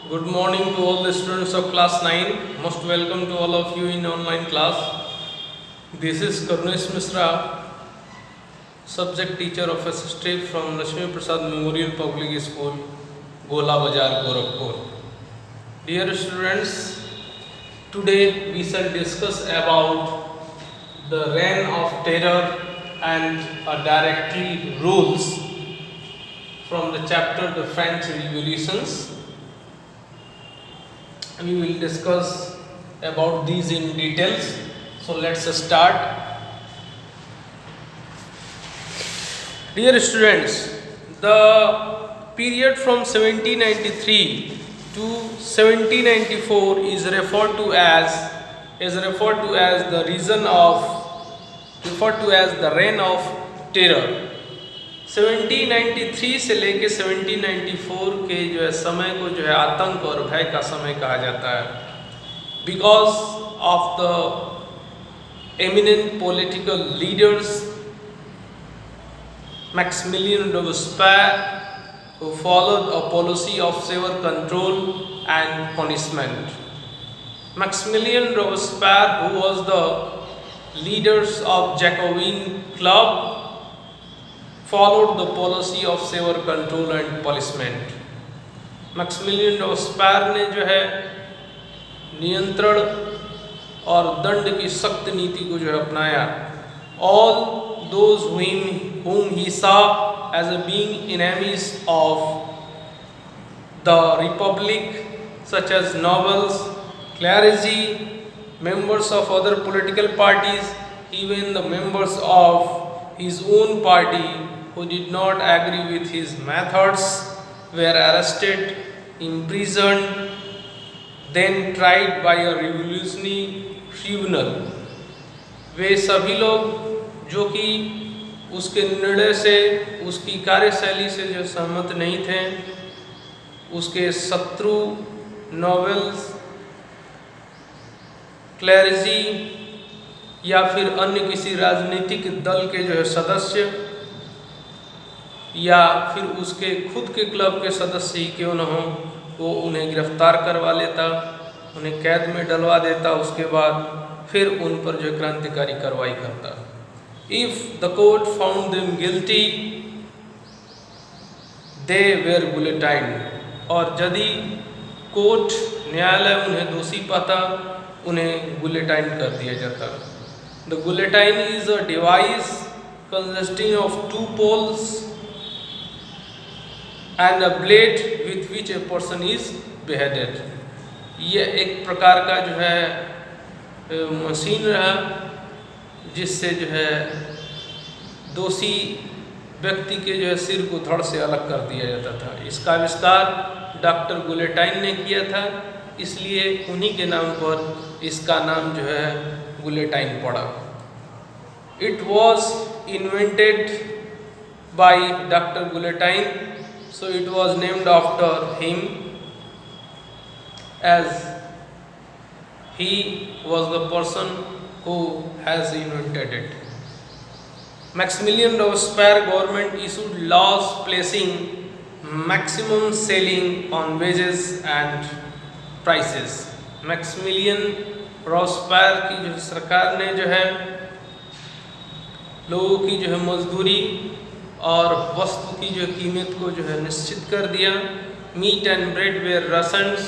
Good morning to all the students of class 9. Most welcome to all of you in online class. This is Karunesh Misra, subject teacher of history from Lakshmi Prasad Memorial Public School, Gola Bazar, Gorakhpur. Dear students, today we shall discuss about the reign of terror and directly rules from the chapter The French Revolutions. We will discuss about these in details. So let's start. Dear students, the period from 1793 to 1794 is referred to as the reign of terror. 1793 से लेके 1794 के जो है समय को जो है आतंक और भय का समय कहा जाता है, because of the eminent political leaders Maximilien Robespierre who followed a policy of severe control and punishment. Maximilien Robespierre, who was the leaders of Jacobin Club, followed the policy of severe control and punishment. Maximilian Robespierre ने जो है नियंत्रण और दंड की सख्त नीति को जो है अपनाया. All those whom he saw as a being enemies of the republic, such as nobles, clergy, members of other political parties, even the members of his own party who did not agree with his methods, were arrested, imprisoned, then tried by a revolutionary tribunal. वे सभी लोग जो कि उसके निर्णय से, उसकी कार्यशैली से जो सहमत नहीं थे, उसके शत्रु, नोबल्स, क्लर्जी या फिर अन्य किसी राजनीतिक दल के जो है सदस्य या फिर उसके खुद के क्लब के सदस्य ही क्यों न हो, वो उन्हें गिरफ्तार करवा लेता, उन्हें कैद में डलवा देता, उसके बाद फिर उन पर जो क्रांतिकारी कार्रवाई करता. If the court found them guilty they were guillotined, और यदि कोर्ट न्यायालय उन्हें दोषी पाता, उन्हें गुलेटाइन कर दिया जाता. The guillotine is a device consisting of two poles and a blade with which a person is beheaded. ये एक प्रकार का जो है मशीन रहा जिससे जो है दोषी व्यक्ति के जो है सिर को धड़ से अलग कर दिया जाता था. इसका आविष्कार डॉक्टर गुलेटाइन ने किया था, इसलिए उन्हीं के नाम पर इसका नाम जो है गुलेटाइन पड़ा. It was invented by doctor guillotine, so it was named after him, as he was the person who has invented it. Maximilien Robespierre government issued laws placing maximum ceiling on wages and prices. Maximilian Robespierre की जो सरकार ने जो है लोगों की जो है मजदूरी और वस्तु की जो कीमत को जो है निश्चित कर दिया. Meat and bread were rations,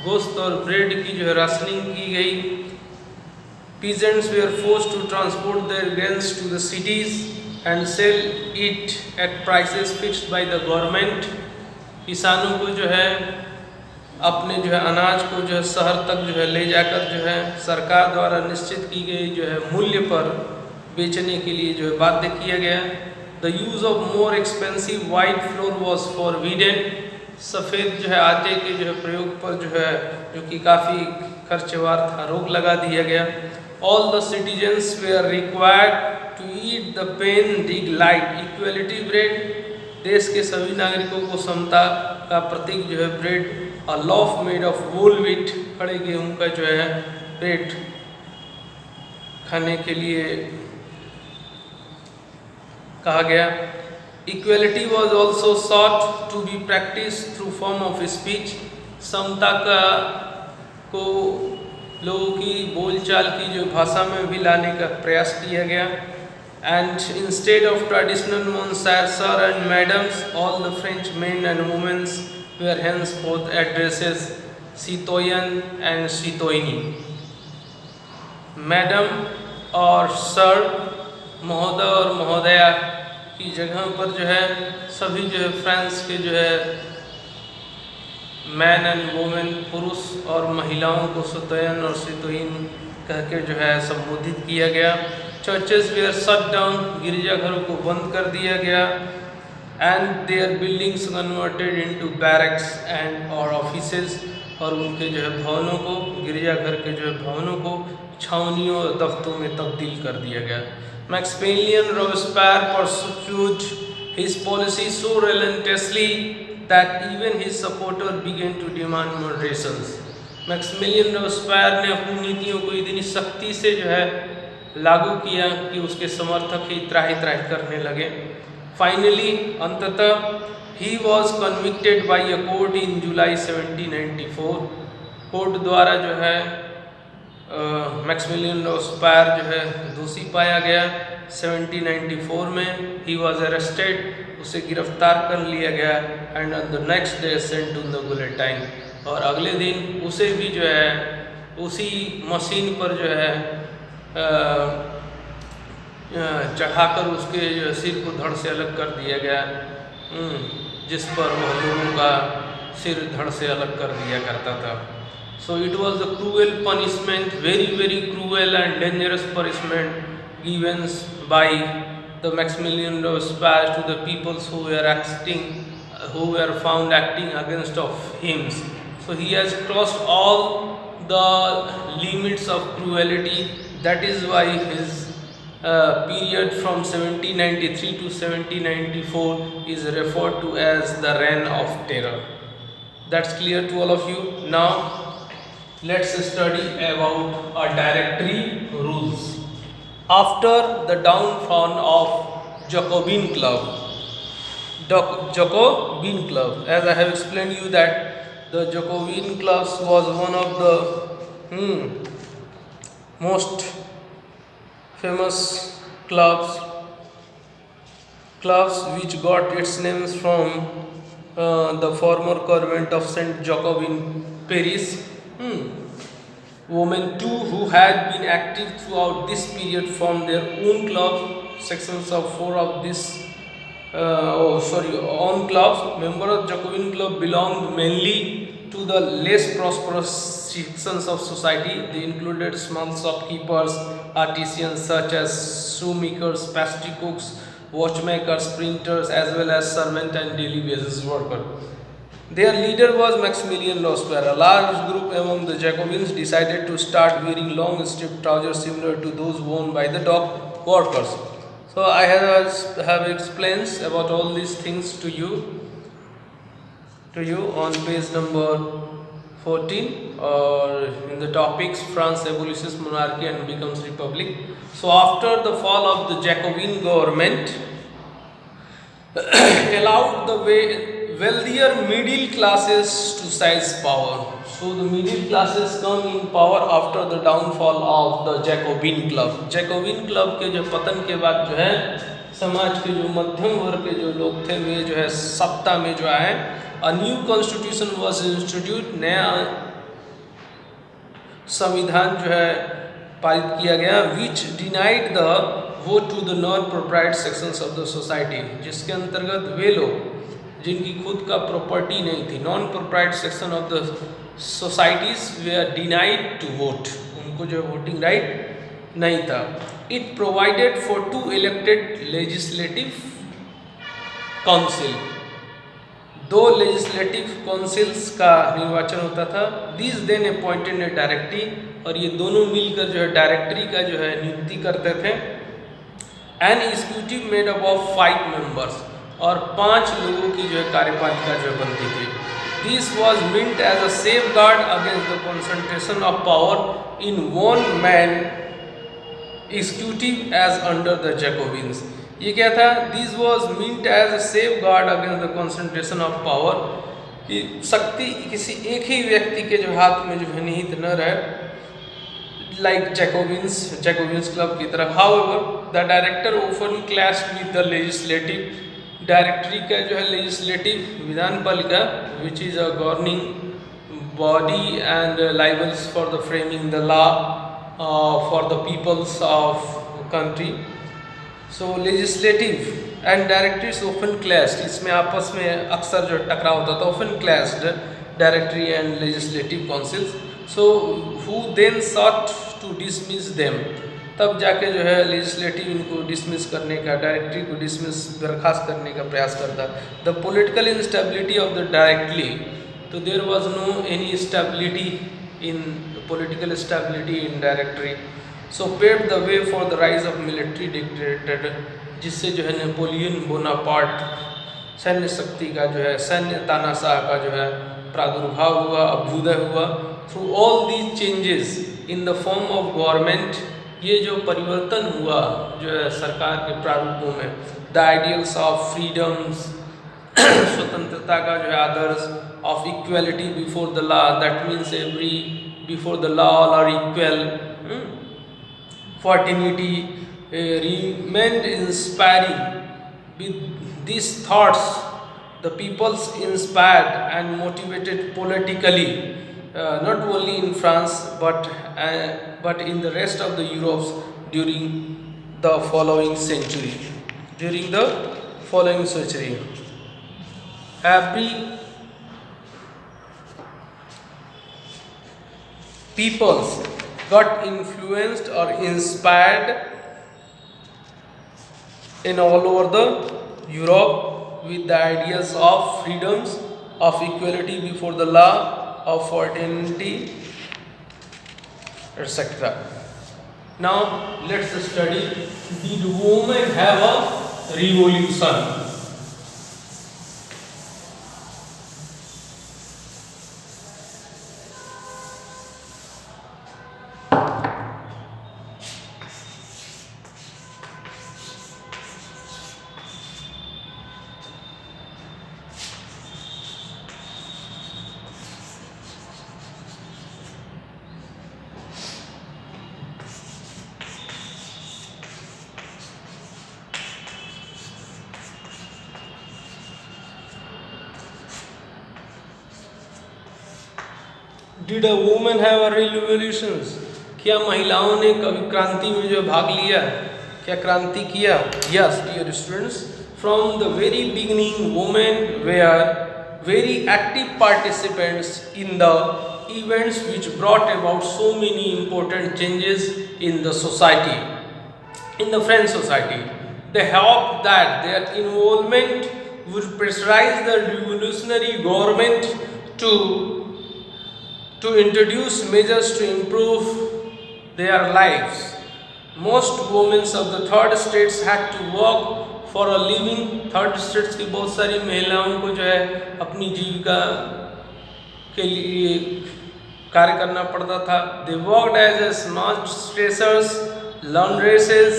गोश्त और ब्रेड की जो है राशनिंग की गई. Peasants were forced to transport their grains to the cities and sell it at prices fixed by the government. किसानों को जो है अपने जो है अनाज को जो है शहर तक जो है ले जाकर जो है सरकार द्वारा निश्चित की गई जो है मूल्य पर बेचने के लिए जो है बाध्य किया गया. The use of more expensive white floor was forbidden. सफ़ेद जो है आटे के जो है प्रयोग पर जो है जो कि काफ़ी खर्चवार था, रोक लगा दिया गया. All the citizens were required to eat the pain d'egalite equality bread. देश के सभी नागरिकों को समता का प्रतीक जो है bread, a loaf made of whole wheat, खड़े गेहूँ का जो है ब्रेड खाने के लिए कहा गया. Equality was also sought to be practiced through form of speech. समता का को लोगों की बोलचाल की जो भाषा में भी लाने का प्रयास किया गया। And instead of traditional monsieur sir and madams all the French men and womens were henceforth addresses citoyen and citoyenne. Madam और सर, महोदय और महोदया की जगह पर जो है सभी जो है फ्रांस के जो है मैन एंड वुमेन, पुरुष और महिलाओं को सुतयन और सितोइन कह के जो है संबोधित किया गया। चर्चेस वेयर शट डाउन, गिरजाघरों को बंद कर दिया गया। And their buildings converted into barracks and और ऑफिसेज, और उनके जो है भवनों को, गिरजाघर के जो है भवनों को छावनियों और दफ्तरों में तब्दील कर दिया गया। Maximilien Robespierre pursued his policy so relentlessly that even his supporters began to demand moderations। Maximilien Robespierre ने अपनी नीतियों को इतनी सख्ती से जो है लागू किया कि उसके समर्थक ही त्राही त्राही करने लगे। फाइनली अंततः he was convicted by a court in July 1794। Court द्वारा जो है मैक्सिमिलियन रोबेस्पियर जो है दोषी पाया गया। 1794 में ही वॉज अरेस्टेड, उसे गिरफ्तार कर लिया गया। And on the next day sent to the guillotine, और अगले दिन उसे भी जो है उसी मशीन पर जो है चढ़ाकर उसके जो सिर को धड़ से अलग कर दिया गया, जिस पर वह लोगों का सिर धड़ से अलग कर दिया करता था। So it was a cruel punishment, very cruel and dangerous punishment given by the Maximilian Robespierre to the peoples who were found acting against of him. So he has crossed all the limits of cruelty. That is why his period from 1793 to 1794 is referred to as the Reign of Terror. That's clear to all of you. Now let's study about a directory rules. After the downfall of Jacobin Club, as I have explained you that the Jacobin Club was one of the most famous clubs which got its names from the former convent of Saint Jacob in Paris. Women too who had been active throughout this period formed their own clubs. Sections of four of this own clubs. Members of Jacobin club belonged mainly to the less prosperous sections of society. They included small shopkeepers, artisans such as shoemakers, pastry cooks, watchmakers, printers, as well as servant and daily basis workers. Their leader was Maximilian Robespierre. A large group among the Jacobins decided to start wearing long striped trousers similar to those worn by the dock workers. So I have explained about all these things to you on page number 14, or in the topics France abolishes monarchy and becomes republic. So after the fall of the Jacobin government allowed the wealthier middle classes to seize power. So the middle classes come in power after the downfall of the Jacobin club. Jacobin club के जो पतन के बाद जो है समाज के जो मध्यम वर्ग के जो लोग थे वे जो है सत्ता में जो आए। A new constitution was introduced, नया संविधान जो है पारित किया गया, which denied the vote to the non-proprietary sections of the society, जिसके अंतर्गत वे लोग जिनकी खुद का प्रॉपर्टी नहीं थी, non propertied section of the societies were denied to vote, उनको जो वोटिंग राइट नहीं था। It provided for 2 elected legislative council, 2 legislative councils का निर्वाचन होता था। This then appointed a directory, और ये दोनों मिलकर जो है डायरेक्टरी का जो है नियुक्ति करते थे। An executive made up of 5 members, और 5 लोगों की जो है कार्यपालिका जो बनती थी। This was meant as a safeguard against the concentration of power in one man executive as under the Jacobins. ये क्या था? This was meant as a safeguard against the concentration of power कि शक्ति किसी एक ही व्यक्ति के जो हाथ में जो है निहित न रहे, लाइक जैकोबिन्स क्लब की तरह। However the director often clashed with the legislative, directory का जो है लेजिस्लेटिव विधान पालिका which is a governing body and libels for the framing the law for the peoples of country. So legislative and directories often clashed, इसमें आपस में अक्सर जो टकराव होता था, often clashed directory and legislative councils. So who then sought to dismiss them, तब जाके जो है लेजिस्लेटिव इनको डिसमिस करने का, डायरेक्टरी को डिसमिस बर्खास्त करने का प्रयास करता। The political instability of the directory, तो there was no any stability in political stability in directory, so paved the way for the rise of military dictator, जिससे जो है नेपोलियन बोनापार्ट सैन्य शक्ति का जो है, सैन्य तानाशाह का जो है प्रादुर्भाव हुआ, अभ्युदय हुआ। Through all these changes in the form of government, ये जो परिवर्तन हुआ जो है सरकार के प्रारूपों में, द आइडियल्स ऑफ फ्रीडम्स, स्वतंत्रता का जो है आदर्श, of equality before the law, that means every before the law all are equal, fraternity remained inspiring. With these thoughts, the peoples inspired and motivated politically, not only in France but in the rest of the Europe during the following century. Every peoples got influenced or inspired in all over the Europe with the ideas of freedoms, of equality before the law, of fraternity, etc. Now let's study, did women have a revolution? Did a woman have a revolutions? क्या महिलाओं ने कभी क्रांति में जो भाग लिया, क्या क्रांति किया? Yes, dear students, from the very beginning, women were very active participants in the events which brought about so many important changes in the society, in the French society. They hoped that their involvement would pressurize the revolutionary government to introduce measures to improve their lives. Most women of the third states had to work for a living. Third states की बहुत सारी महिलाओं को जो है अपनी जीविका के लिए कार्य करना पड़ता था। They worked as seamstresses, laundresses,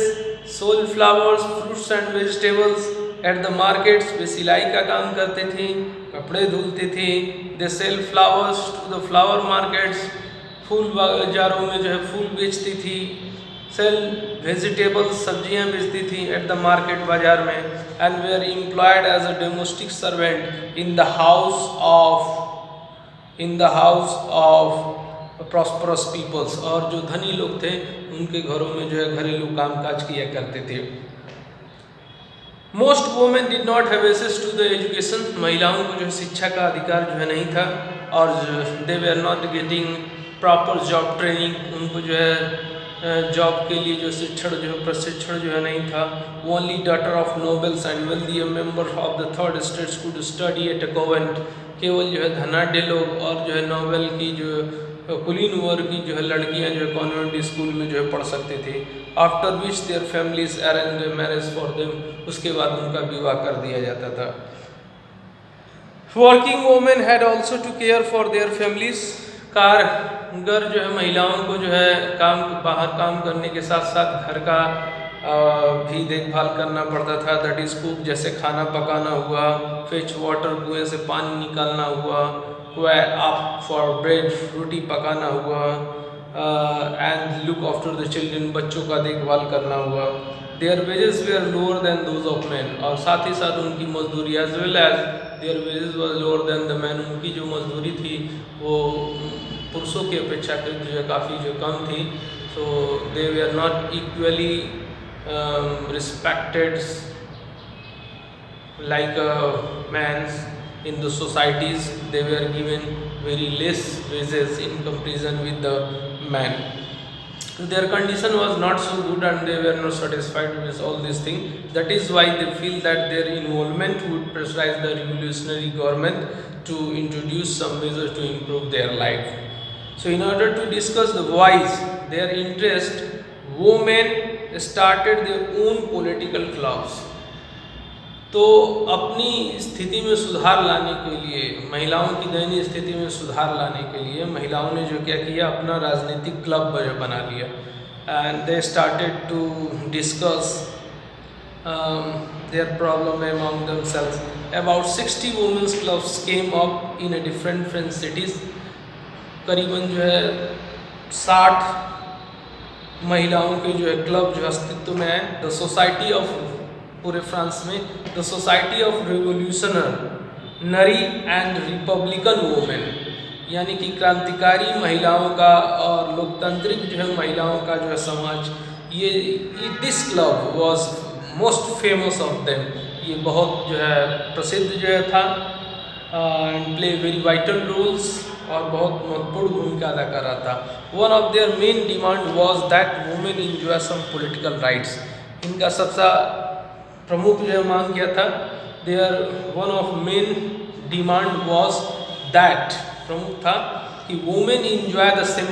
sold flowers, fruits and vegetables at the markets. वे सिलाई का काम करते थे, कपड़े धुलते थे। They sell flowers to the flower markets, फूल बाजारों में जो है फूल बेचती थी। Sell vegetables, सब्जियां बेचती थी at the market, बाजार में। And were employed as a domestic servant in the house of prosperous peoples, और जो धनी लोग थे उनके घरों में जो है घरेलू कामकाज किया करते थे। Most women did not have access to the education, महिलाओं को जो शिक्षा का अधिकार जो है नहीं था, और they were not getting proper job training, उनको जो है जॉब के लिए जो प्रशिक्षण जो है नहीं था। Only daughter of nobles and wealthy members of the third states could study at a convent, केवल जो है धनाढ्य लोग और जो है नोबेल की जो कुलीन वर्ग की जो है लड़कियां जो है कॉन्वेंट स्कूल में जो है पढ़ सकते थे। After which their families arrange marriage for them, उसके बाद उनका विवाह कर दिया जाता था। Working women had also to care for their families, कारगर जो है महिलाओं को जो है बाहर काम करने के साथ साथ घर का भी देखभाल करना पड़ता था। दैट इज़ कुक, जैसे खाना पकाना हुआ, फेच वाटर, कुएँ से पानी निकालना हुआ, क्वैक अप फॉर ब्रेड, रोटी पकाना हुआ, and look after the children, बच्चों का देखभाल करना हुआ। Their wages were lower than those of man, और साथ ही साथ उनकी मजदूरी as well as their wages was lower than the man, उनकी जो मजदूरी थी वो पुरुषों की अपेक्षाकृत जो है काफ़ी जो कम थी। So they were not equally respected like men's in the societies. They were given very less wages in comparison with the men. Their condition was not so good and they were not satisfied with all these things. That is why they feel that their involvement would pressurize the revolutionary government to introduce some measures to improve their life. So in order to discuss the whys, their interest, women started their own political clubs. तो अपनी स्थिति में सुधार लाने के लिए, महिलाओं की दयनीय स्थिति में सुधार लाने के लिए महिलाओं ने जो क्या किया, अपना राजनीतिक क्लब बना लिया। And they started to discuss their problem among themselves. About 60 women's clubs came up in a different French cities. करीबन जो है 60 महिलाओं के जो है क्लब जो अस्तित्व में है। द सोसाइटी ऑफ, पूरे फ्रांस में, the society of revolutionary and Republican women, यानी कि क्रांतिकारी महिलाओं का और लोकतांत्रिक जो है महिलाओं का जो है समाज, ये this club was most famous of them. ये बहुत जो है प्रसिद्ध जो है था, and play very vital roles, और बहुत महत्वपूर्ण भूमिका अदा कर रहा था। One of their main demand was that women enjoy some political rights. इनका सबसे प्रमुख जो है मांग किया था, their one of main demand was that, प्रमुख था कि women enjoy the same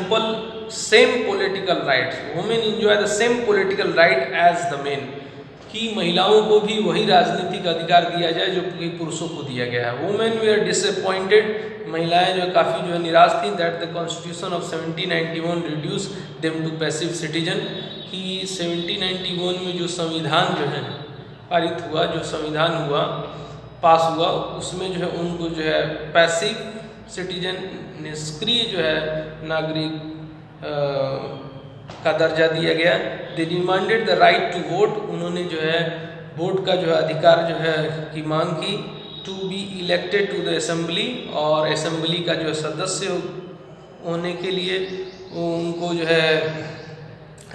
political rights, women enjoy the same political right as the men, कि महिलाओं को भी वही राजनीतिक अधिकार दिया जाए जो कि पुरुषों को दिया गया है। वुमेन वी आर डिसअपॉइंटेड, महिलाएं जो काफ़ी जो है निराश थी, that the constitution of 1791 reduce them to passive citizen, कि 1791 में जो संविधान जो है पारित हुआ, जो संविधान हुआ पास हुआ, उसमें जो है उनको जो है पैसिव सिटीजन, निष्क्रिय जो है नागरिक का दर्जा दिया गया। They demanded the right to vote, उन्होंने जो है वोट का जो है अधिकार जो है की मांग की। To be elected to the assembly, और असेंबली का जो है सदस्य होने के लिए उनको जो है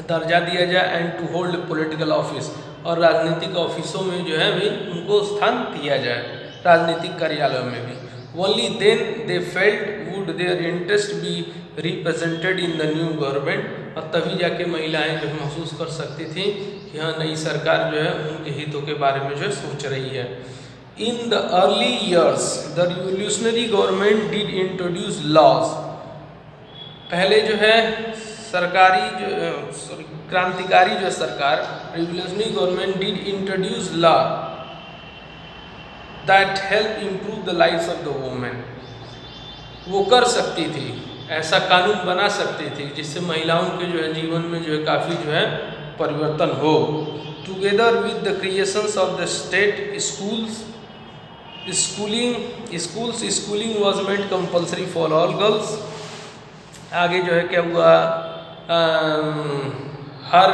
दर्जा दिया जाए। And to hold political office, और राजनीतिक ऑफिसों में जो है भी उनको स्थान दिया जाए, राजनीतिक कार्यालयों में भी। Only then they felt would their interest be represented in the new government, और तभी जाके महिलाएं जो है महसूस कर सकती थी कि हाँ, नई सरकार जो है उनके हितों के बारे में जो है सोच रही है। In the early years the revolutionary government did introduce laws, पहले जो है सरकारी जो क्रांतिकारी जो सरकार, revolutionary government did introduce law that help improve the life of the women, वो कर सकती थी, ऐसा कानून बना सकती थी जिससे महिलाओं के जो है जीवन में जो है काफ़ी जो है परिवर्तन हो। Together with the creations of the state schooling was made compulsory for all girls. आगे जो है क्या हुआ, हर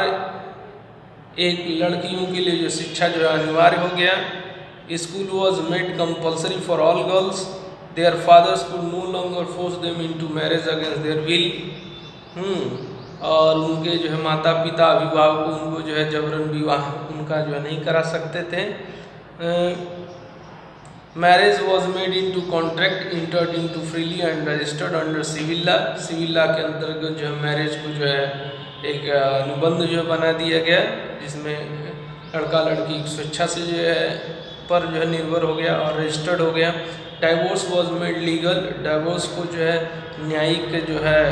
एक लड़कियों के लिए जो शिक्षा जो है अनिवार्य हो गया। School was made compulsory for all girls, their fathers could no longer force them into marriage against their will, और उनके जो है माता पिता अभिभावक उनको जो है जबरन विवाह उनका जो है नहीं करा सकते थे। Marriage was made into contract entered into freely and registered under civil law, civil law के अंतर्गत जो है मैरिज को जो है एक अनुबंध जो है बना दिया गया, जिसमें लड़का लड़की स्वेच्छा से जो है पर जो है निर्भर हो गया और रजिस्टर्ड हो गया। Divorce was made legal, divorce को जो है न्यायिक जो है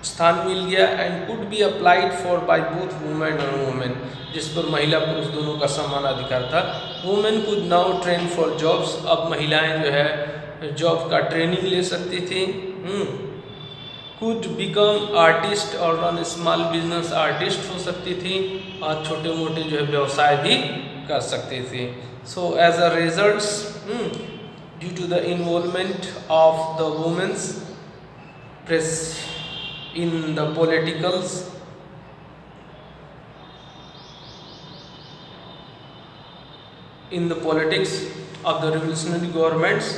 स्थान मिल गया। And could be applied for by both women और वुमेन, जिस पर महिला पुरुष दोनों का समान अधिकार था। Women could now train for jobs, अब महिलाएं जो है जॉब का ट्रेनिंग ले सकती थी। कुड बिकम आर्टिस्ट और रन स्मॉल बिजनेस, आर्टिस्ट हो सकती थी और छोटे मोटे जो है व्यवसाय भी कर सकती थी. So as a result, due to the involvement of the women's press in the politicals, in the politics of the revolutionary governments,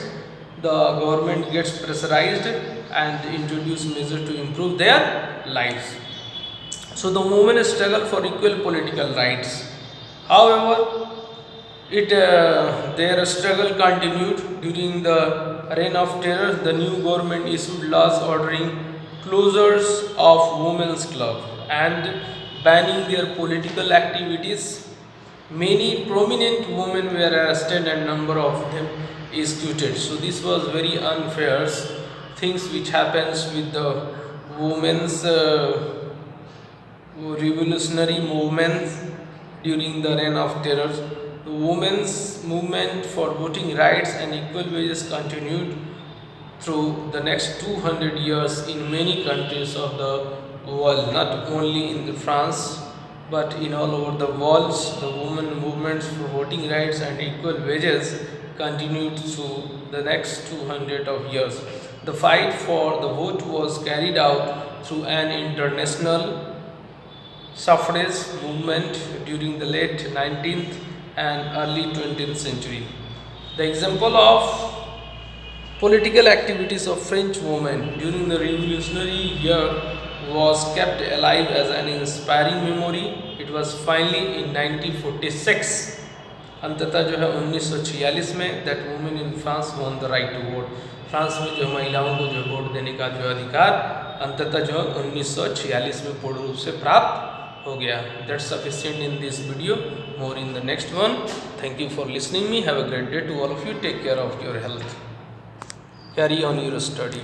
the government gets pressurized and introduce measures to improve their lives. So the women struggle for equal political rights. However, their struggle continued during the reign of terror. The new government issued laws ordering closures of women's club and banning their political activities. Many prominent women were arrested and number of them executed. So this was very unfair things which happens with the women's revolutionary movements during the reign of terror. The women's movement for voting rights and equal wages continued through the next 200 years in many countries of the world, not only in France but in all over the world. The women movements for voting rights and equal wages continued through the next 200 of years. The fight for the vote was carried out through an international suffrage movement during the late 19th and early 20th century. The example of political activities of French women during the revolutionary year was kept alive as an inspiring memory. It was finally in 1946, अंततः जो है 1946 में that women in France won the right to vote. France में जो महिलाओं को जो vote देने का जो अधिकार अंततः जो 1946 में पूर्ण रूप से प्राप्त हो गया. That's sufficient in this video. More in the next one. Thank you for listening me. Have a great day to all of you. Take care of your health. Carry on your study.